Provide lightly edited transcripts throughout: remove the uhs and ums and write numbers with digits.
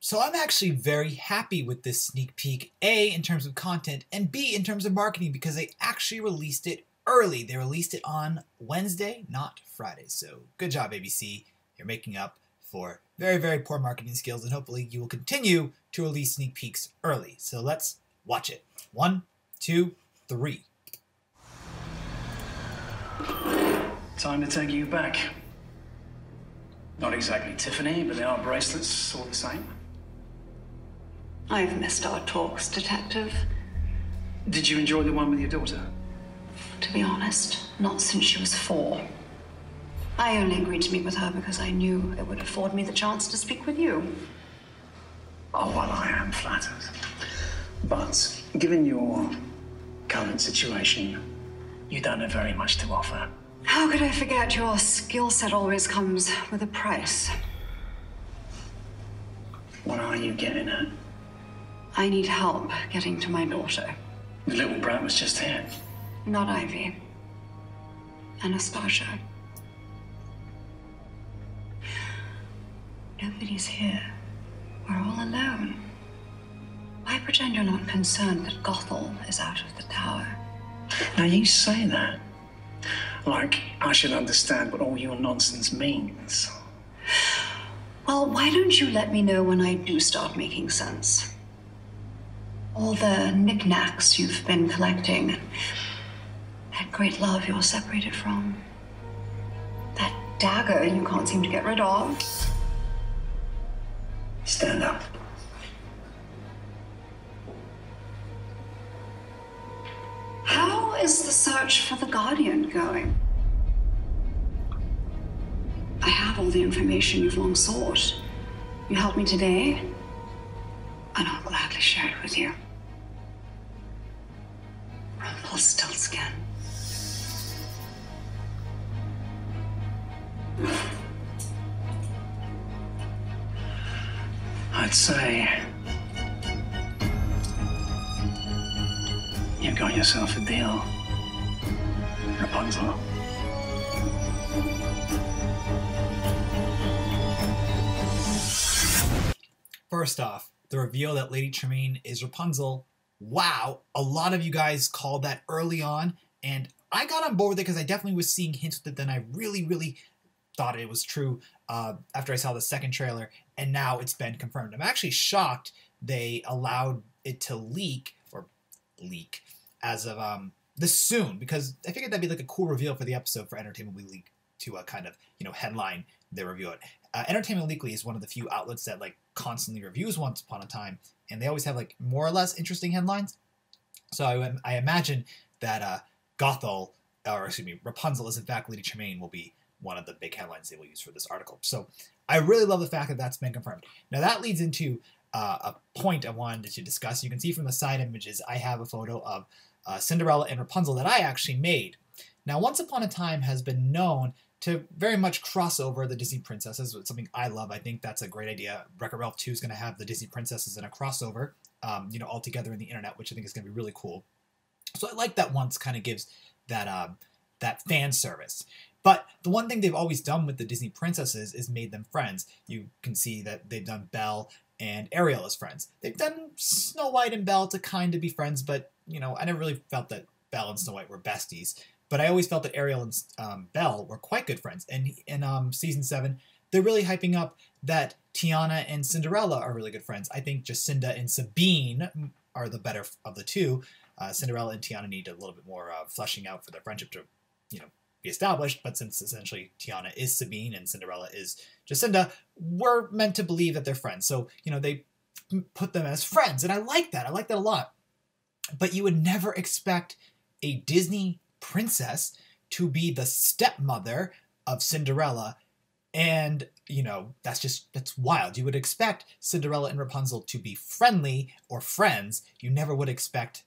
So I'm actually very happy with this sneak peek, A, in terms of content, and B, in terms of marketing, because they actually released it early. They released it on Wednesday, not Friday. So good job, ABC. You're making up for very, very poor marketing skills, and hopefully you will continue to release sneak peeks early. So let's watch it. 1, 2, 3. Time to take you back. Not exactly Tiffany, but they are bracelets, all the same. I've missed our talks, Detective. Did you enjoy the one with your daughter? To be honest, not since she was 4. I only agreed to meet with her because I knew it would afford me the chance to speak with you. Oh, well, I am flattered. But given your current situation, you don't have very much to offer. How could I forget your skill set always comes with a price? What are you getting at? I need help getting to my daughter. The little brat was just here. Not Ivy. Anastasia. Nobody's here. We're all alone. Why pretend you're not concerned that Gothel is out of the tower? Now, you say that like I should understand what all your nonsense means. Well, why don't you let me know when I do start making sense? All the knickknacks you've been collecting, that great love you're separated from, that dagger you can't seem to get rid of. Stand up. How is the search for the Guardian going? I have all the information you've long sought. You helped me today, and I'll gladly share it with you. Rumpelstiltskin. I'd say you've got yourself a deal, Rapunzel. First off, the reveal that Lady Tremaine is Rapunzel, wow, a lot of you guys called that early on, and I got on board with it because I definitely was seeing hints with it, then I really thought it was true after I saw the second trailer, and now it's been confirmed. I'm actually shocked they allowed it to leak as of this soon, because I figured that'd be like a cool reveal for the episode for Entertainment Weekly to kind of, headline their review it. Entertainment Weekly is one of the few outlets that like constantly reviews Once Upon a Time, and they always have like more or less interesting headlines. So I imagine that Rapunzel is in fact Lady Tremaine will be one of the big headlines they will use for this article. So I really love the fact that that's been confirmed. Now that leads into a point I wanted to discuss. You can see from the side images I have a photo of Cinderella and Rapunzel that I actually made. Now Once Upon a Time has been known to very much cross over the Disney princesses. It's something I love. I think that's a great idea. Wreck-It Ralph 2 is going to have the Disney princesses in a crossover, all together in the internet, which I think is going to be really cool. So I like that Once kind of gives that that fan service. But the one thing they've always done with the Disney princesses is made them friends. You can see that they've done Belle and Ariel as friends. They've done Snow White and Belle to kind of be friends, but, I never really felt that Belle and Snow White were besties. But I always felt that Ariel and Belle were quite good friends. And in season 7, they're really hyping up that Tiana and Cinderella are really good friends. I think Jacinda and Sabine are the better of the two. Cinderella and Tiana need a little bit more fleshing out for their friendship to, be established. But since essentially Tiana is Sabine and Cinderella is Jacinda, we're meant to believe that they're friends. So, they put them as friends. And I like that. I like that a lot. But you would never expect a Disney princess to be the stepmother of Cinderella, and that's wild. You would expect Cinderella and Rapunzel to be friendly or friends. You never would expect,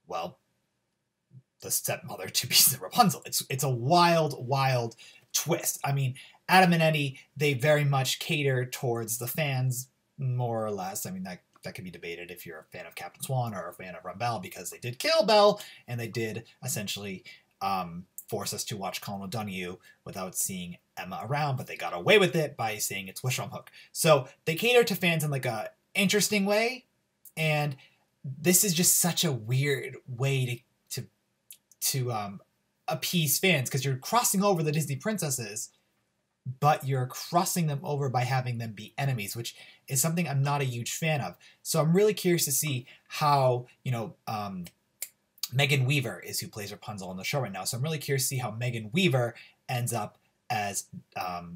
the stepmother to be Rapunzel. It's a wild twist. I mean, Adam and Eddie, they very much cater towards the fans, more or less. I mean, that can be debated if you're a fan of Captain Swan or a fan of Run Belle, because they did kill Belle and they did essentially force us to watch Colin O'Donoghue without seeing Emma around, but they got away with it by saying it's Wishbone Hook. So they cater to fans in like a interesting way, and this is just such a weird way to appease fans, because you're crossing over the Disney princesses, but you're crossing them over by having them be enemies, which is something I'm not a huge fan of. So I'm really curious to see how, Megan Weaver is who plays Rapunzel on the show right now. So I'm really curious to see how Megan Weaver ends up as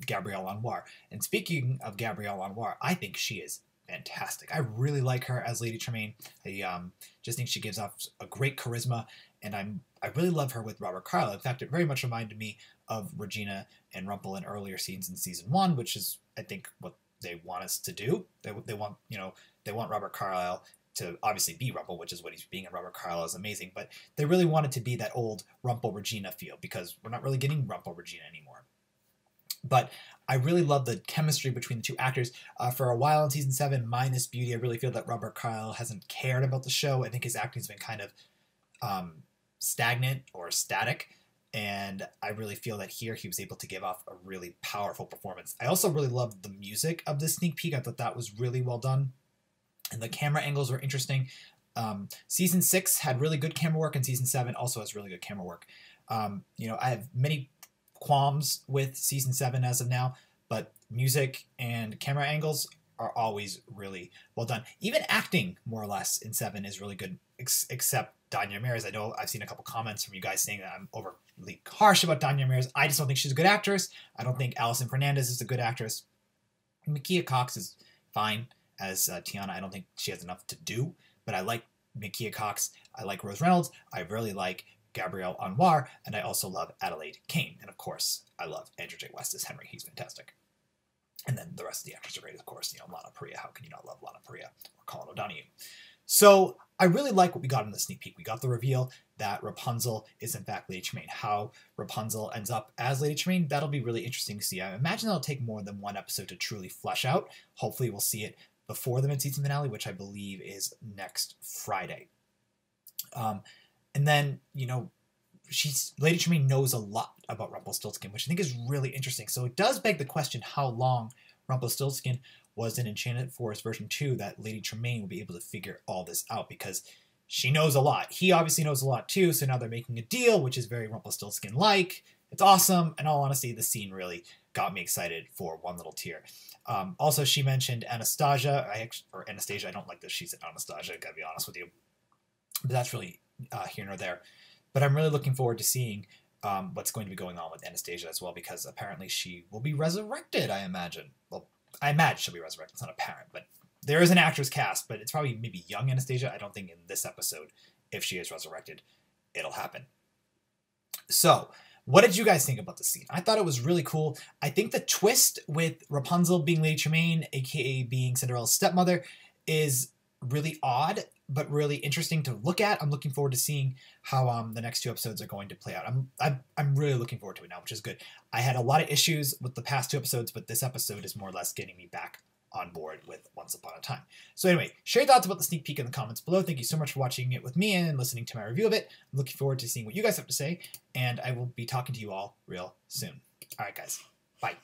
Gabrielle Anwar. And speaking of Gabrielle Anwar, I think she is fantastic. I really like her as Lady Tremaine. I just think she gives off a great charisma, and I really love her with Robert Carlyle. In fact, it very much reminded me of Regina and Rumple in earlier scenes in season 1, which is, I think, what they want us to do. They want Robert Carlyle to obviously be Rumple, which is what he's being, and Robert Carlyle is amazing, but they really wanted to be that old Rumple Regina feel, because we're not really getting Rumple Regina anymore. But I really love the chemistry between the two actors. For a while in season 7, minus Beauty, I really feel that Robert Carlyle hasn't cared about the show. I think his acting's been kind of stagnant or static, and I really feel that here he was able to give off a really powerful performance. I also really loved the music of this sneak peek. I thought that was really well done, and the camera angles were interesting. Season 6 had really good camera work, and season 7 also has really good camera work. I have many qualms with season 7 as of now, but music and camera angles are always really well done. Even acting, more or less, in 7 is really good, except Danya Ramirez. I know I've seen a couple comments from you guys saying that I'm overly harsh about Danya Ramirez. I just don't think she's a good actress. I don't think Allison Fernandez is a good actress. Makia Cox is fine as Tiana. I don't think she has enough to do, but I like Makia Cox. I like Rose Reynolds. I really like Gabrielle Anwar, and I also love Adelaide Kane. And of course, I love Andrew J. West as Henry. He's fantastic. And then the rest of the actors are great, of course. Lana Parrilla. How can you not love Lana Parrilla or Colin O'Donoghue? So I really like what we got in the sneak peek. We got the reveal that Rapunzel is in fact Lady Tremaine. How Rapunzel ends up as Lady Tremaine, that'll be really interesting to see. I imagine that'll take more than one episode to truly flesh out. Hopefully we'll see it before the mid-season finale, which I believe is next Friday. And then, Lady Tremaine knows a lot about Rumpelstiltskin, which I think is really interesting. So it does beg the question how long Rumpelstiltskin was in Enchanted Forest version 2 that Lady Tremaine will be able to figure all this out, because she knows a lot. He obviously knows a lot too, so now they're making a deal, which is very Rumpelstiltskin-like. It's awesome. In all honesty, the scene really got me excited for one little tear. Also, she mentioned Anastasia. Anastasia, I don't like that she said Anastasia, gotta be honest with you. But that's really here nor there. But I'm really looking forward to seeing what's going to be going on with Anastasia as well, because apparently she will be resurrected, I imagine. Well, I imagine she'll be resurrected. It's not apparent, but there is an actress cast, but it's probably maybe young Anastasia. I don't think in this episode, if she is resurrected, it'll happen. So, what did you guys think about the scene? I thought it was really cool. I think the twist with Rapunzel being Lady Tremaine, aka being Cinderella's stepmother, is really odd, but really interesting to look at. I'm looking forward to seeing how the next 2 episodes are going to play out. I'm really looking forward to it now, which is good. I had a lot of issues with the past 2 episodes, but this episode is more or less getting me back on board with Once Upon a Time. So anyway, share your thoughts about the sneak peek in the comments below. Thank you so much for watching it with me and listening to my review of it. I'm looking forward to seeing what you guys have to say, and I will be talking to you all real soon. All right, guys. Bye.